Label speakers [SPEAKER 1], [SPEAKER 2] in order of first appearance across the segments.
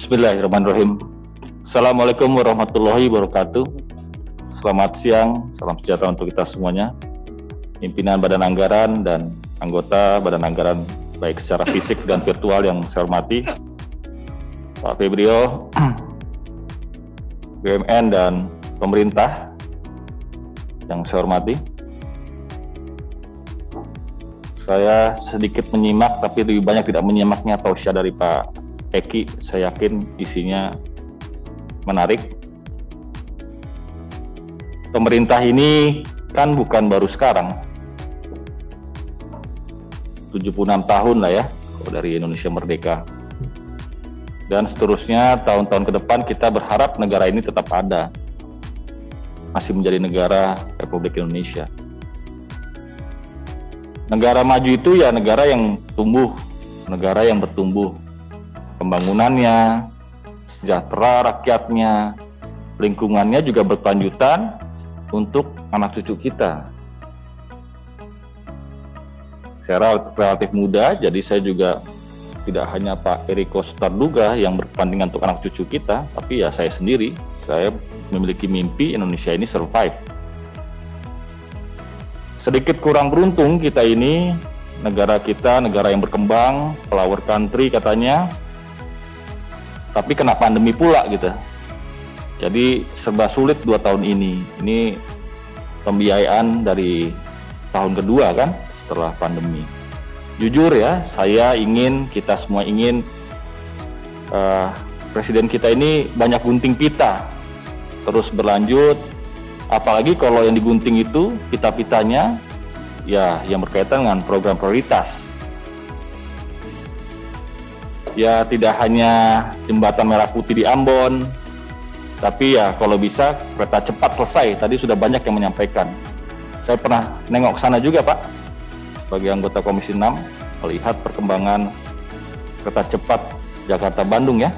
[SPEAKER 1] Bismillahirrahmanirrahim. Assalamualaikum warahmatullahi wabarakatuh. Selamat siang, salam sejahtera untuk kita semuanya. Pimpinan Badan Anggaran dan anggota Badan Anggaran baik secara fisik dan virtual yang saya hormati, Pak Febrio, BUMN dan pemerintah yang saya hormati. Saya sedikit menyimak, tapi lebih banyak tidak menyimaknya tausiah dari Pak Eki. Saya yakin isinya menarik. Pemerintah ini kan bukan baru sekarang, 76 tahun lah ya kalau dari Indonesia merdeka. Dan seterusnya tahun-tahun ke depan kita berharap negara ini tetap ada, masih menjadi negara Republik Indonesia. Negara maju itu ya negara yang tumbuh, negara yang bertumbuh, pembangunannya, sejahtera rakyatnya, lingkungannya juga berkelanjutan untuk anak cucu kita. Saya relatif muda, jadi saya juga tidak hanya Pak Eriko Sutarduga yang berkepentingan untuk anak cucu kita, tapi ya saya sendiri. Saya memiliki mimpi Indonesia ini survive. Sedikit kurang beruntung kita ini, negara kita negara yang berkembang, flower country katanya, tapi kena pandemi pula gitu. Jadi serba sulit 2 tahun ini. Ini pembiayaan dari tahun kedua kan setelah pandemi. Jujur ya, kita semua ingin presiden kita ini banyak gunting pita, terus berlanjut. Apalagi kalau yang digunting itu pita-pitanya ya yang berkaitan dengan program prioritas. Ya tidak hanya jembatan Merah Putih di Ambon, tapi ya kalau bisa kereta cepat selesai. Tadi sudah banyak yang menyampaikan. Saya pernah nengok ke sana juga Pak, sebagai anggota Komisi 6, melihat perkembangan kereta cepat Jakarta-Bandung ya.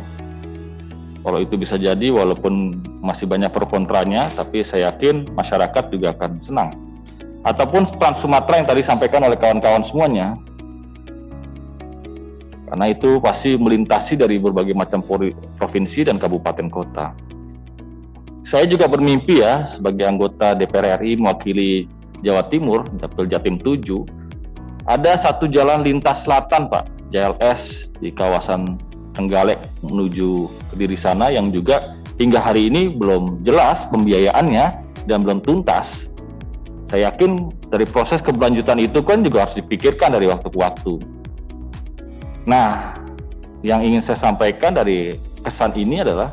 [SPEAKER 1] Kalau itu bisa jadi, walaupun masih banyak pro kontranya, tapi saya yakin masyarakat juga akan senang. Ataupun Trans Sumatera yang tadi disampaikan oleh kawan-kawan semuanya, karena itu pasti melintasi dari berbagai macam provinsi dan kabupaten kota. Saya juga bermimpi ya, sebagai anggota DPR RI mewakili Jawa Timur, Dapil Jatim 7, ada satu jalan lintas selatan Pak, JLS di kawasan Trenggalek menuju Kediri sana yang juga hingga hari ini belum jelas pembiayaannya dan belum tuntas. Saya yakin dari proses keberlanjutan itu kan juga harus dipikirkan dari waktu ke waktu. Nah, yang ingin saya sampaikan dari kesan ini adalah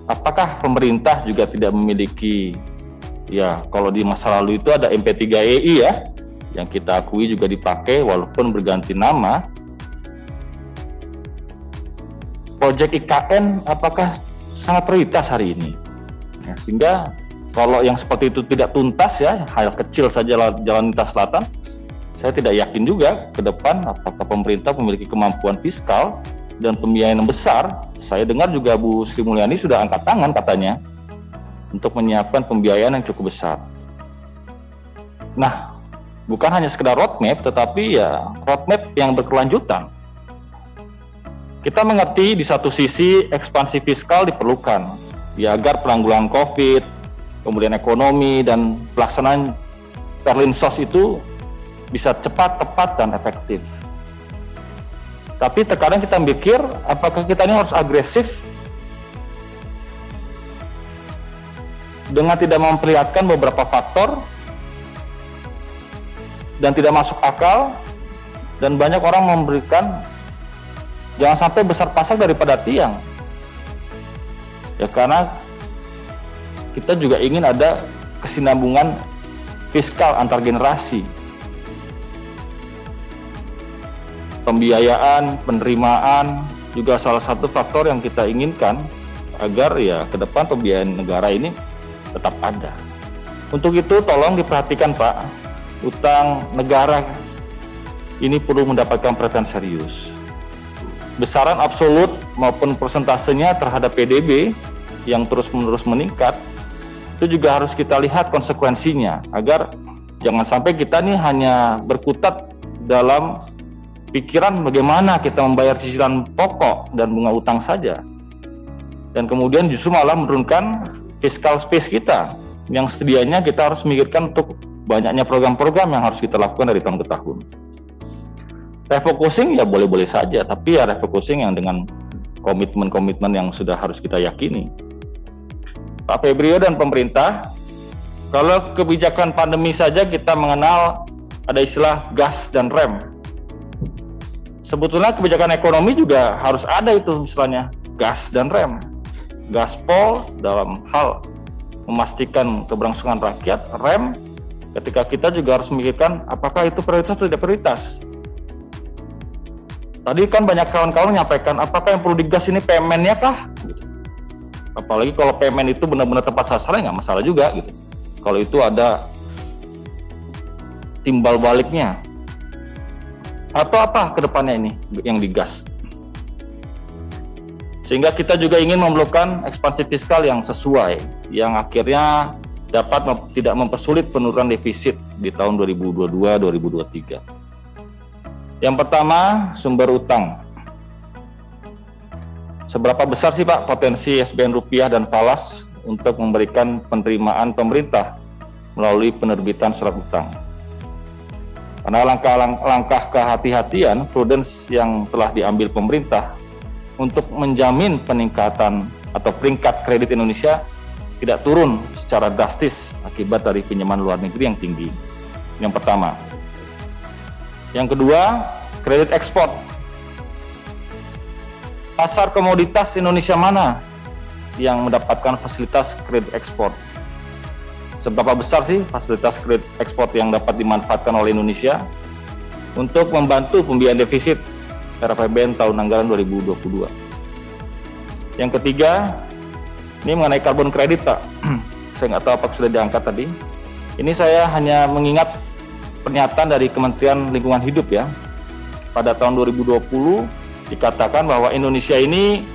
[SPEAKER 1] apakah pemerintah juga tidak memiliki, ya kalau di masa lalu itu ada MP3EI ya, yang kita akui juga dipakai walaupun berganti nama. Proyek IKN apakah sangat prioritas hari ini? Ya, sehingga kalau yang seperti itu tidak tuntas ya, hal kecil saja jalan lintas selatan, saya tidak yakin juga ke depan apakah pemerintah memiliki kemampuan fiskal dan pembiayaan yang besar. Saya dengar juga Bu Sri Mulyani sudah angkat tangan katanya untuk menyiapkan pembiayaan yang cukup besar. Nah, bukan hanya sekedar roadmap, tetapi ya roadmap yang berkelanjutan. Kita mengerti di satu sisi ekspansi fiskal diperlukan ya agar penanggulangan COVID, kemudian ekonomi dan pelaksanaan Perlinsos itu bisa cepat, tepat, dan efektif. Tapi terkadang kita mikir apakah kita ini harus agresif dengan tidak memperlihatkan beberapa faktor dan tidak masuk akal, dan banyak orang memberikan jangan sampai besar pasak daripada tiang. Ya karena kita juga ingin ada kesinambungan fiskal antar generasi. Pembiayaan, penerimaan juga salah satu faktor yang kita inginkan agar ya ke depan pembiayaan negara ini tetap ada. Untuk itu tolong diperhatikan Pak, utang negara ini perlu mendapatkan perhatian serius. Besaran absolut maupun persentasenya terhadap PDB yang terus-menerus meningkat, itu juga harus kita lihat konsekuensinya, agar jangan sampai kita nih hanya berkutat dalam pikiran bagaimana kita membayar cicilan pokok dan bunga utang saja. Dan kemudian justru malah menurunkan fiscal space kita, yang sedianya kita harus memikirkan untuk banyaknya program-program yang harus kita lakukan dari tahun ke tahun. Refocusing ya boleh-boleh saja, tapi ya refocusing yang dengan komitmen-komitmen yang sudah harus kita yakini. Pak Febrio dan pemerintah, kalau kebijakan pandemi saja kita mengenal ada istilah gas dan rem. Sebetulnya kebijakan ekonomi juga harus ada itu istilahnya, gas dan rem. Gaspol dalam hal memastikan keberlangsungan rakyat, rem ketika kita juga harus memikirkan apakah itu prioritas atau tidak prioritas. Tadi kan banyak kawan-kawan menyampaikan apakah yang perlu digas ini PMN-nya kah? Apalagi kalau PMN itu benar-benar tepat sasaran, nggak masalah juga gitu. Kalau itu ada timbal baliknya. Atau apa ke depannya ini yang digas? Sehingga kita juga ingin memerlukan ekspansi fiskal yang sesuai, yang akhirnya dapat tidak mempersulit penurunan defisit di tahun 2022-2023. Yang pertama, sumber utang. Seberapa besar sih Pak potensi SBN Rupiah dan Falas untuk memberikan penerimaan pemerintah melalui penerbitan surat utang? Karena langkah kehati-hatian, prudence yang telah diambil pemerintah untuk menjamin peningkatan atau peringkat kredit Indonesia tidak turun secara drastis akibat dari pinjaman luar negeri yang tinggi. Yang pertama. Yang kedua, kredit ekspor. Pasar komoditas Indonesia mana yang mendapatkan fasilitas kredit ekspor? Seberapa besar sih fasilitas kredit ekspor yang dapat dimanfaatkan oleh Indonesia untuk membantu pembiayaan defisit RAPBN tahun anggaran 2022. Yang ketiga, ini mengenai karbon kredit Pak. Saya nggak tahu apakah sudah diangkat tadi. Ini saya hanya mengingat pernyataan dari Kementerian Lingkungan Hidup ya. Pada tahun 2020 dikatakan bahwa Indonesia ini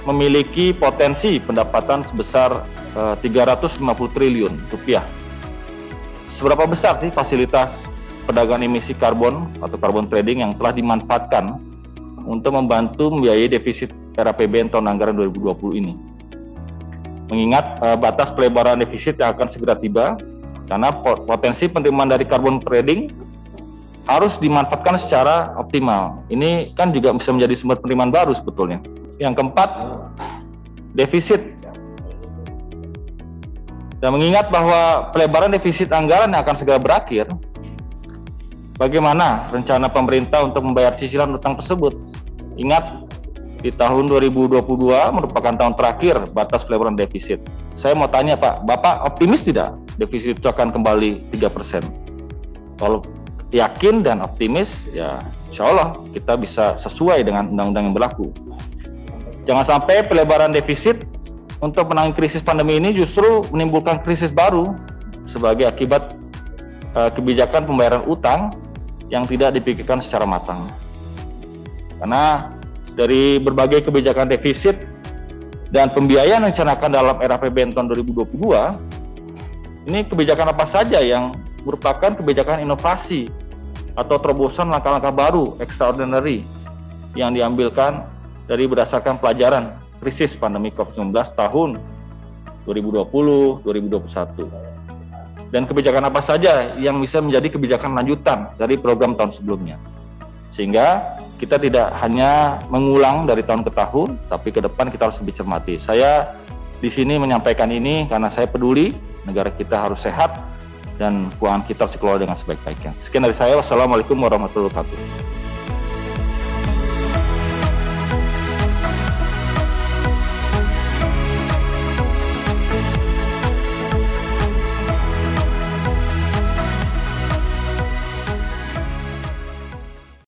[SPEAKER 1] memiliki potensi pendapatan sebesar 350 triliun rupiah. Seberapa besar sih fasilitas perdagangan emisi karbon atau carbon trading yang telah dimanfaatkan untuk membantu membiayai defisit RAPBN tahun anggaran 2020 ini? Mengingat batas pelebaran defisit yang akan segera tiba, karena potensi penerimaan dari carbon trading harus dimanfaatkan secara optimal. Ini kan juga bisa menjadi sumber penerimaan baru sebetulnya. Yang keempat, defisit. Dan mengingat bahwa pelebaran defisit anggaran yang akan segera berakhir, bagaimana rencana pemerintah untuk membayar cicilan utang tersebut? Ingat, di tahun 2022 merupakan tahun terakhir batas pelebaran defisit. Saya mau tanya Pak, Bapak optimis tidak defisit itu akan kembali 3%? Kalau yakin dan optimis, ya insya Allah kita bisa sesuai dengan undang-undang yang berlaku. Jangan sampai pelebaran defisit untuk menangani krisis pandemi ini justru menimbulkan krisis baru sebagai akibat kebijakan pembayaran utang yang tidak dipikirkan secara matang. Karena dari berbagai kebijakan defisit dan pembiayaan yang dicanangkan dalam RAPBN tahun 2022, ini kebijakan apa saja yang merupakan kebijakan inovasi atau terobosan langkah-langkah baru extraordinary yang diambilkan dari berdasarkan pelajaran krisis pandemi COVID-19 tahun 2020-2021. Dan kebijakan apa saja yang bisa menjadi kebijakan lanjutan dari program tahun sebelumnya. Sehingga kita tidak hanya mengulang dari tahun ke tahun, tapi ke depan kita harus lebih cermati. Saya di sini menyampaikan ini karena saya peduli negara kita harus sehat dan keuangan kita harus dikelola dengan sebaik-baiknya. Sekian dari saya. Wassalamualaikum warahmatullahi wabarakatuh.